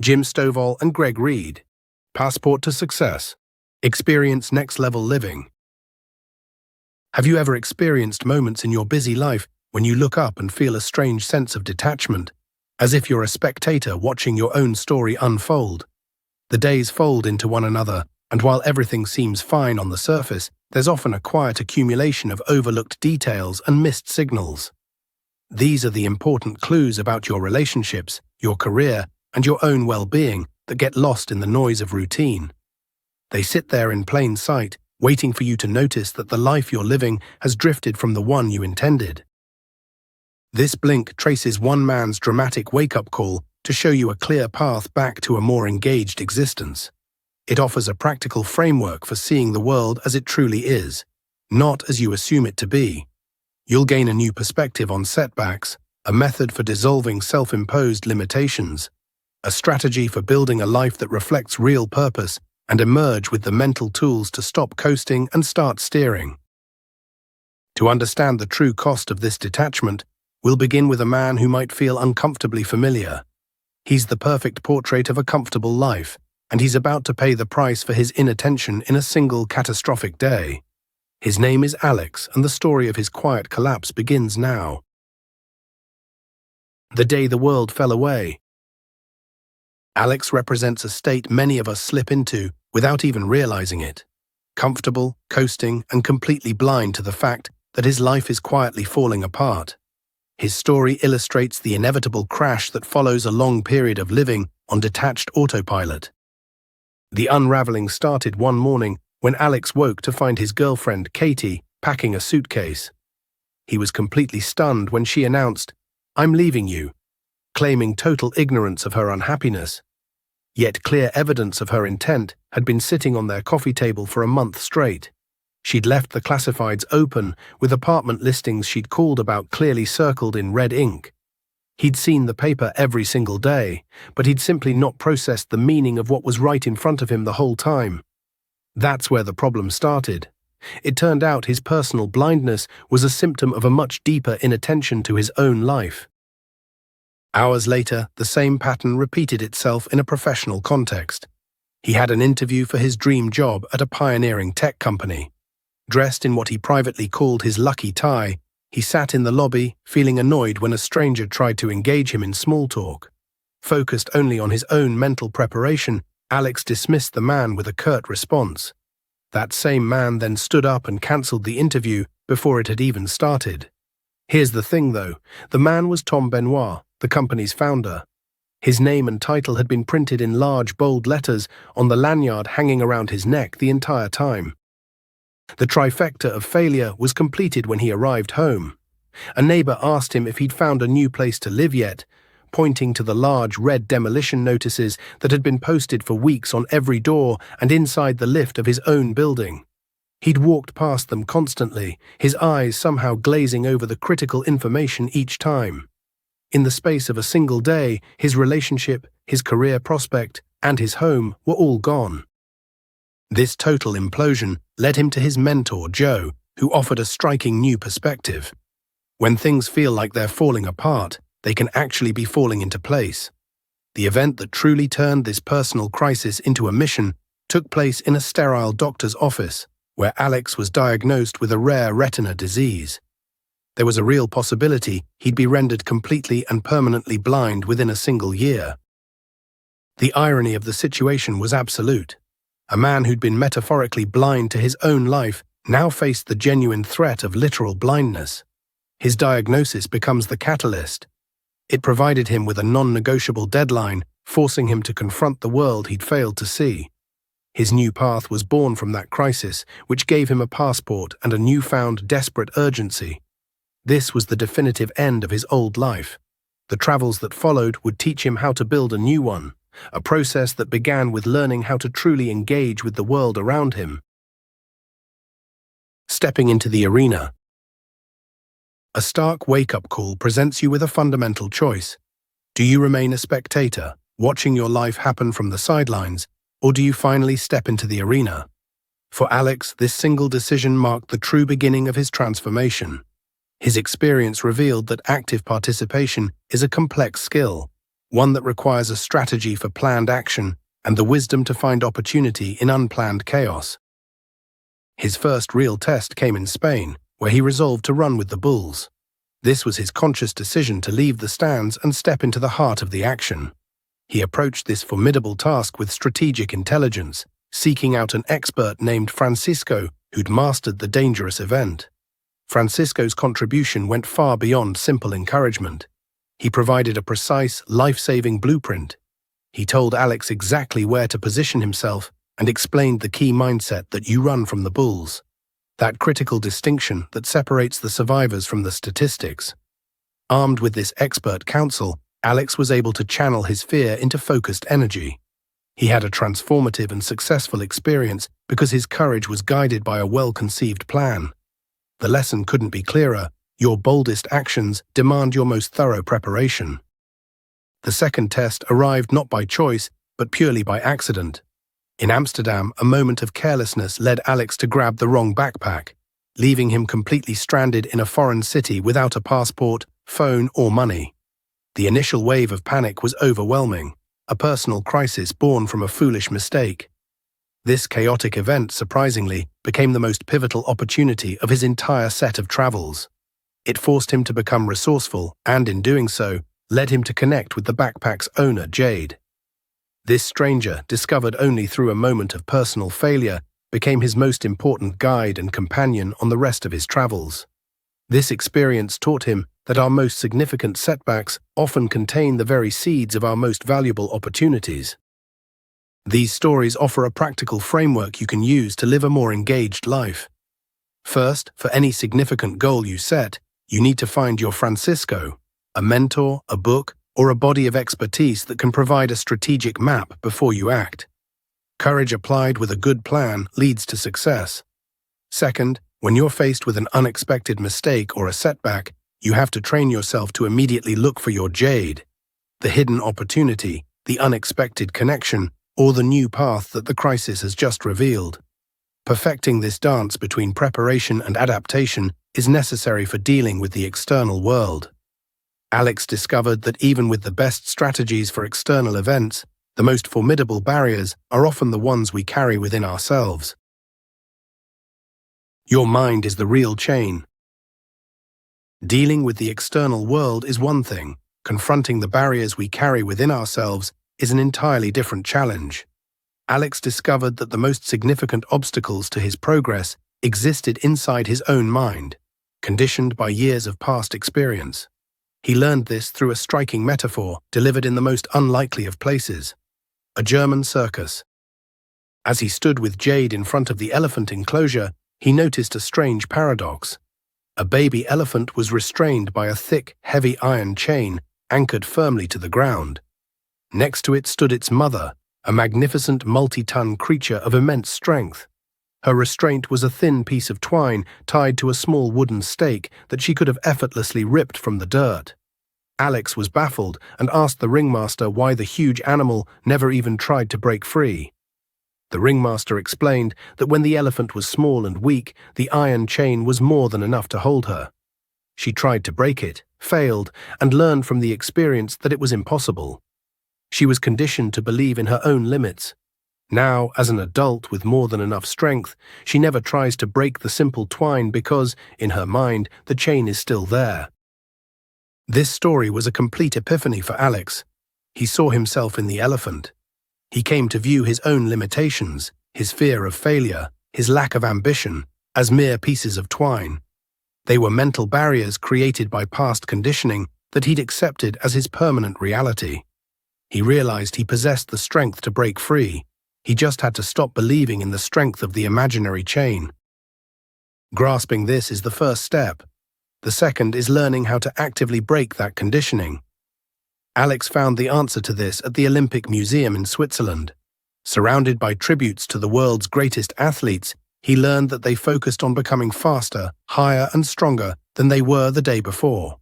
Jim Stovall and Greg Reed. Passport to Success. Experience next-level living. Have you ever experienced moments in your busy life when you look up and feel a strange sense of detachment, as if you're a spectator watching your own story unfold? The days fold into one another, and while everything seems fine on the surface, there's often a quiet accumulation of overlooked details and missed signals. These are the important clues about your relationships, your career, and your own well-being that get lost in the noise of routine. They sit there in plain sight, waiting for you to notice that the life you're living has drifted from the one you intended. This blink traces one man's dramatic wake-up call to show you a clear path back to a more engaged existence. It offers a practical framework for seeing the world as it truly is, not as you assume it to be. You'll gain a new perspective on setbacks, a method for dissolving self-imposed limitations, a strategy for building a life that reflects real purpose, and emerge with the mental tools to stop coasting and start steering. To understand the true cost of this detachment, we'll begin with a man who might feel uncomfortably familiar. He's the perfect portrait of a comfortable life, and he's about to pay the price for his inattention in a single catastrophic day. His name is Alex, and the story of his quiet collapse begins now. The day the world fell away. Alex represents a state many of us slip into without even realizing it. Comfortable, coasting, and completely blind to the fact that his life is quietly falling apart. His story illustrates the inevitable crash that follows a long period of living on detached autopilot. The unraveling started one morning when Alex woke to find his girlfriend, Katie, packing a suitcase. He was completely stunned when she announced, "I'm leaving you," claiming total ignorance of her unhappiness. Yet clear evidence of her intent had been sitting on their coffee table for a month straight. She'd left the classifieds open, with apartment listings she'd called about clearly circled in red ink. He'd seen the paper every single day, but he'd simply not processed the meaning of what was right in front of him the whole time. That's where the problem started. It turned out his personal blindness was a symptom of a much deeper inattention to his own life. Hours later, the same pattern repeated itself in a professional context. He had an interview for his dream job at a pioneering tech company. Dressed in what he privately called his lucky tie, he sat in the lobby, feeling annoyed when a stranger tried to engage him in small talk. Focused only on his own mental preparation, Alex dismissed the man with a curt response. That same man then stood up and cancelled the interview before it had even started. Here's the thing, though. The man was Tom Benoit, the company's founder. His name and title had been printed in large, bold letters on the lanyard hanging around his neck the entire time. The trifecta of failure was completed when he arrived home. A neighbor asked him if he'd found a new place to live yet, pointing to the large red demolition notices that had been posted for weeks on every door and inside the lift of his own building. He'd walked past them constantly, his eyes somehow glazing over the critical information each time. In the space of a single day, his relationship, his career prospect, and his home were all gone. This total implosion led him to his mentor, Joe, who offered a striking new perspective. When things feel like they're falling apart, they can actually be falling into place. The event that truly turned this personal crisis into a mission took place in a sterile doctor's office, where Alex was diagnosed with a rare retina disease. There was a real possibility he'd be rendered completely and permanently blind within a single year. The irony of the situation was absolute. A man who'd been metaphorically blind to his own life now faced the genuine threat of literal blindness. His diagnosis becomes the catalyst. It provided him with a non-negotiable deadline, forcing him to confront the world he'd failed to see. His new path was born from that crisis, which gave him a passport and a newfound desperate urgency. This was the definitive end of his old life. The travels that followed would teach him how to build a new one, a process that began with learning how to truly engage with the world around him. Stepping into the arena. A stark wake-up call presents you with a fundamental choice. Do you remain a spectator, watching your life happen from the sidelines, or do you finally step into the arena? For Alex, this single decision marked the true beginning of his transformation. His experience revealed that active participation is a complex skill. one that requires a strategy for planned action and the wisdom to find opportunity in unplanned chaos. His first real test came in Spain, where he resolved to run with the bulls. This was his conscious decision to leave the stands and step into the heart of the action. He approached this formidable task with strategic intelligence, seeking out an expert named Francisco who'd mastered the dangerous event. Francisco's contribution went far beyond simple encouragement. He provided a precise, life-saving blueprint. He told Alex exactly where to position himself and explained the key mindset that you run from the bulls, that critical distinction that separates the survivors from the statistics. Armed with this expert counsel, Alex was able to channel his fear into focused energy. He had a transformative and successful experience because his courage was guided by a well-conceived plan. The lesson couldn't be clearer: your boldest actions demand your most thorough preparation. The second test arrived not by choice, but purely by accident. In Amsterdam, a moment of carelessness led Alex to grab the wrong backpack, leaving him completely stranded in a foreign city without a passport, phone, or money. The initial wave of panic was overwhelming, a personal crisis born from a foolish mistake. This chaotic event, surprisingly, became the most pivotal opportunity of his entire set of travels. It forced him to become resourceful and, in doing so, led him to connect with the backpack's owner, Jade. This stranger, discovered only through a moment of personal failure, became his most important guide and companion on the rest of his travels. This experience taught him that our most significant setbacks often contain the very seeds of our most valuable opportunities. These stories offer a practical framework you can use to live a more engaged life. First, for any significant goal you set, you need to find your Francisco, a mentor, a book, or a body of expertise that can provide a strategic map before you act. Courage applied with a good plan leads to success. Second, when you're faced with an unexpected mistake or a setback, you have to train yourself to immediately look for your Jade, the hidden opportunity, the unexpected connection, or the new path that the crisis has just revealed. Perfecting this dance between preparation and adaptation is necessary for dealing with the external world. Alex discovered that even with the best strategies for external events, the most formidable barriers are often the ones we carry within ourselves. Your mind is the real chain. Dealing with the external world is one thing. Confronting the barriers we carry within ourselves is an entirely different challenge. Alex discovered that the most significant obstacles to his progress existed inside his own mind, conditioned by years of past experience. He learned this through a striking metaphor delivered in the most unlikely of places: a German circus. As he stood with Jade in front of the elephant enclosure, he noticed a strange paradox. A baby elephant was restrained by a thick, heavy iron chain anchored firmly to the ground. Next to it stood its mother, a magnificent multi-ton creature of immense strength. Her restraint was a thin piece of twine tied to a small wooden stake that she could have effortlessly ripped from the dirt. Alex was baffled and asked the ringmaster why the huge animal never even tried to break free. The ringmaster explained that when the elephant was small and weak, the iron chain was more than enough to hold her. She tried to break it, failed, and learned from the experience that it was impossible. She was conditioned to believe in her own limits. Now, as an adult with more than enough strength, she never tries to break the simple twine because, in her mind, the chain is still there. This story was a complete epiphany for Alex. He saw himself in the elephant. He came to view his own limitations, his fear of failure, his lack of ambition, as mere pieces of twine. They were mental barriers created by past conditioning that he'd accepted as his permanent reality. He realized he possessed the strength to break free. He just had to stop believing in the strength of the imaginary chain. Grasping this is the first step. The second is learning how to actively break that conditioning. Alex found the answer to this at the Olympic Museum in Switzerland. Surrounded by tributes to the world's greatest athletes, he learned that they focused on becoming faster, higher, and stronger than they were the day before.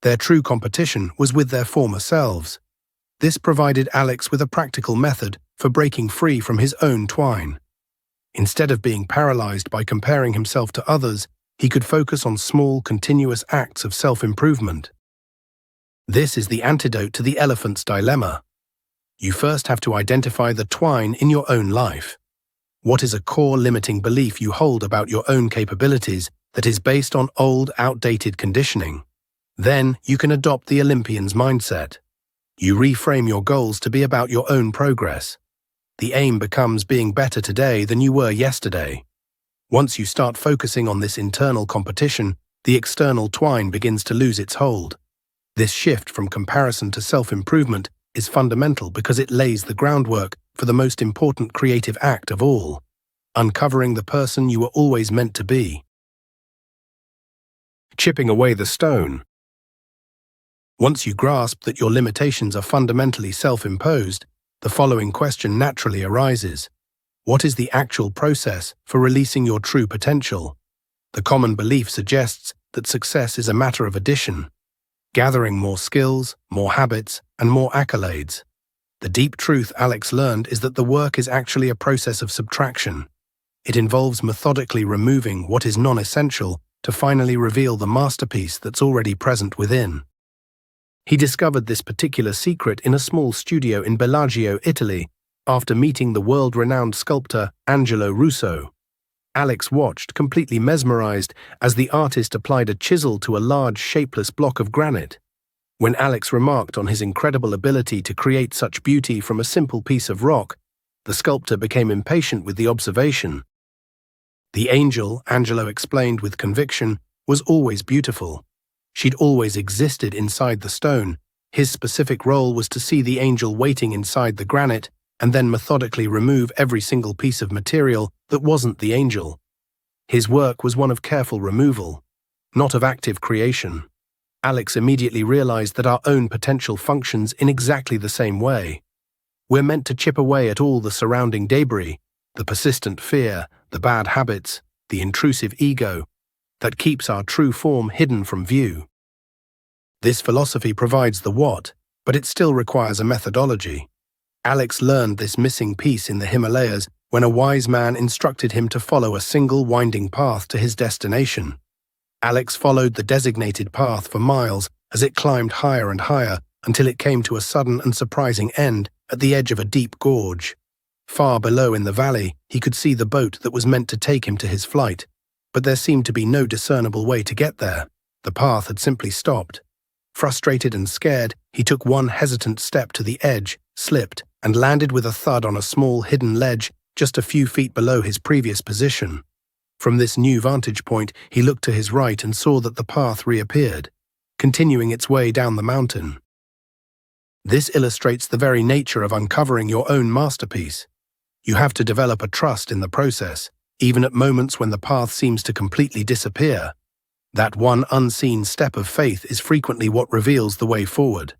Their true competition was with their former selves. This provided Alex with a practical method for breaking free from his own twine. Instead of being paralyzed by comparing himself to others, he could focus on small, continuous acts of self-improvement. This is the antidote to the elephant's dilemma. You first have to identify the twine in your own life. What is a core limiting belief you hold about your own capabilities that is based on old, outdated conditioning? Then you can adopt the Olympian's mindset. You reframe your goals to be about your own progress. The aim becomes being better today than you were yesterday. Once you start focusing on this internal competition, the external twine begins to lose its hold. This shift from comparison to self-improvement is fundamental because it lays the groundwork for the most important creative act of all, uncovering the person you were always meant to be. Chipping away the stone. Once you grasp that your limitations are fundamentally self-imposed, the following question naturally arises. What is the actual process for releasing your true potential? The common belief suggests that success is a matter of addition, gathering more skills, more habits, and more accolades. The deep truth Alex learned is that the work is actually a process of subtraction. It involves methodically removing what is non-essential to finally reveal the masterpiece that's already present within. He discovered this particular secret in a small studio in Bellagio, Italy, after meeting the world-renowned sculptor Angelo Russo. Alex watched, completely mesmerized, as the artist applied a chisel to a large, shapeless block of granite. When Alex remarked on his incredible ability to create such beauty from a simple piece of rock, the sculptor became impatient with the observation. The angel, Angelo explained with conviction, was always beautiful. She'd always existed inside the stone. His specific role was to see the angel waiting inside the granite and then methodically remove every single piece of material that wasn't the angel. His work was one of careful removal, not of active creation. Alex immediately realized that our own potential functions in exactly the same way. We're meant to chip away at all the surrounding debris, the persistent fear, the bad habits, the intrusive ego, that keeps our true form hidden from view. This philosophy provides the what, but it still requires a methodology. Alex learned this missing piece in the Himalayas when a wise man instructed him to follow a single winding path to his destination. Alex followed the designated path for miles as it climbed higher and higher until it came to a sudden and surprising end at the edge of a deep gorge. Far below in the valley, he could see the boat that was meant to take him to his flight, but there seemed to be no discernible way to get there. The path had simply stopped. Frustrated and scared, he took one hesitant step to the edge, slipped, and landed with a thud on a small hidden ledge just a few feet below his previous position. From this new vantage point, he looked to his right and saw that the path reappeared, continuing its way down the mountain. This illustrates the very nature of uncovering your own masterpiece. You have to develop a trust in the process, even at moments when the path seems to completely disappear. That one unseen step of faith is frequently what reveals the way forward.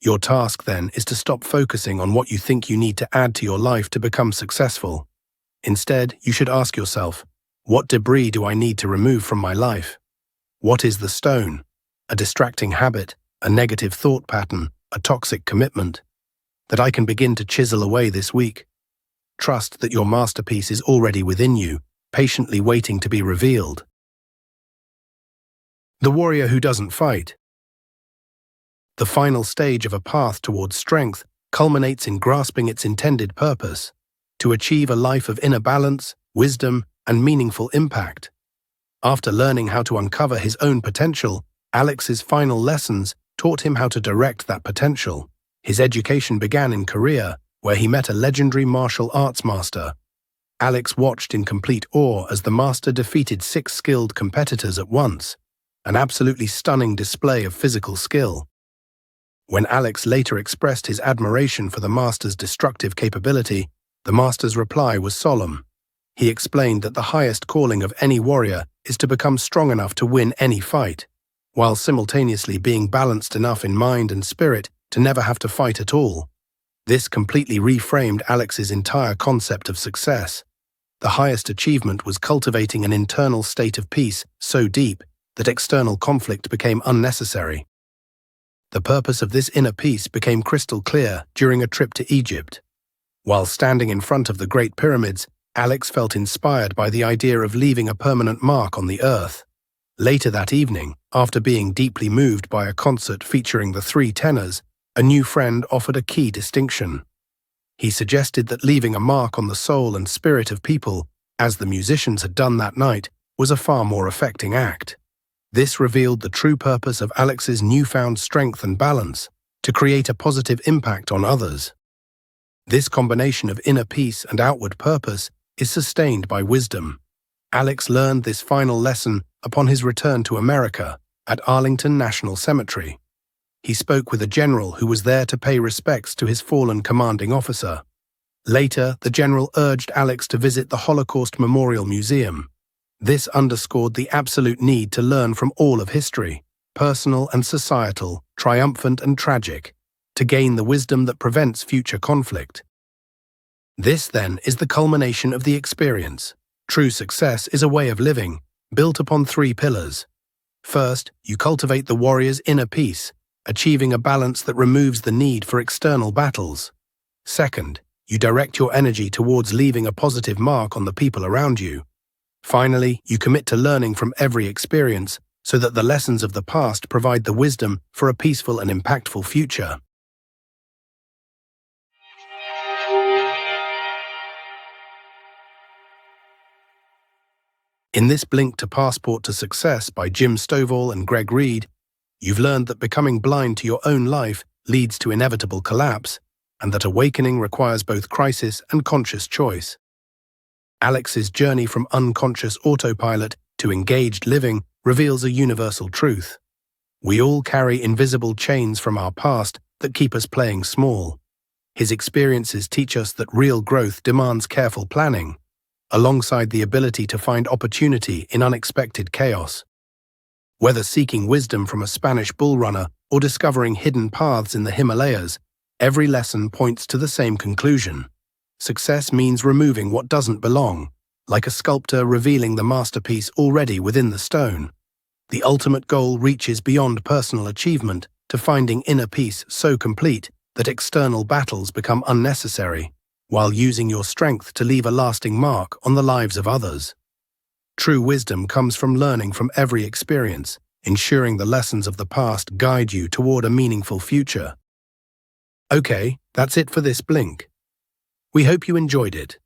Your task, then, is to stop focusing on what you think you need to add to your life to become successful. Instead, you should ask yourself, what debris do I need to remove from my life? What is the stone? A distracting habit, a negative thought pattern, a toxic commitment that I can begin to chisel away this week? Trust that your masterpiece is already within you, patiently waiting to be revealed. The warrior who doesn't fight. The final stage of a path towards strength culminates in grasping its intended purpose, to achieve a life of inner balance, wisdom, and meaningful impact. After learning how to uncover his own potential, Alex's final lessons taught him how to direct that potential. His education began in Korea, where he met a legendary martial arts master. Alex watched in complete awe as the master defeated 6 skilled competitors at once, an absolutely stunning display of physical skill. When Alex later expressed his admiration for the master's destructive capability, the master's reply was solemn. He explained that the highest calling of any warrior is to become strong enough to win any fight, while simultaneously being balanced enough in mind and spirit to never have to fight at all. This completely reframed Alex's entire concept of success. The highest achievement was cultivating an internal state of peace so deep that external conflict became unnecessary. The purpose of this inner peace became crystal clear during a trip to Egypt. While standing in front of the Great Pyramids, Alex felt inspired by the idea of leaving a permanent mark on the earth. Later that evening, after being deeply moved by a concert featuring the three tenors, a new friend offered a key distinction. He suggested that leaving a mark on the soul and spirit of people, as the musicians had done that night, was a far more affecting act. This revealed the true purpose of Alex's newfound strength and balance, to create a positive impact on others. This combination of inner peace and outward purpose is sustained by wisdom. Alex learned this final lesson upon his return to America at Arlington National Cemetery. He spoke with a general who was there to pay respects to his fallen commanding officer. Later, the general urged Alex to visit the Holocaust Memorial Museum. This underscored the absolute need to learn from all of history, personal and societal, triumphant and tragic, to gain the wisdom that prevents future conflict. This, then, is the culmination of the experience. True success is a way of living, built upon three pillars. First, you cultivate the warrior's inner peace, achieving a balance that removes the need for external battles. Second, you direct your energy towards leaving a positive mark on the people around you. Finally, you commit to learning from every experience so that the lessons of the past provide the wisdom for a peaceful and impactful future. In this Blink to Passport to Success by Jim Stovall and Greg Reed, you've learned that becoming blind to your own life leads to inevitable collapse, and that awakening requires both crisis and conscious choice. Alex's journey from unconscious autopilot to engaged living reveals a universal truth. We all carry invisible chains from our past that keep us playing small. His experiences teach us that real growth demands careful planning, alongside the ability to find opportunity in unexpected chaos. Whether seeking wisdom from a Spanish bull runner or discovering hidden paths in the Himalayas, every lesson points to the same conclusion. Success means removing what doesn't belong, like a sculptor revealing the masterpiece already within the stone. The ultimate goal reaches beyond personal achievement to finding inner peace so complete that external battles become unnecessary, while using your strength to leave a lasting mark on the lives of others. True wisdom comes from learning from every experience, ensuring the lessons of the past guide you toward a meaningful future. Okay, that's it for this Blink. We hope you enjoyed it.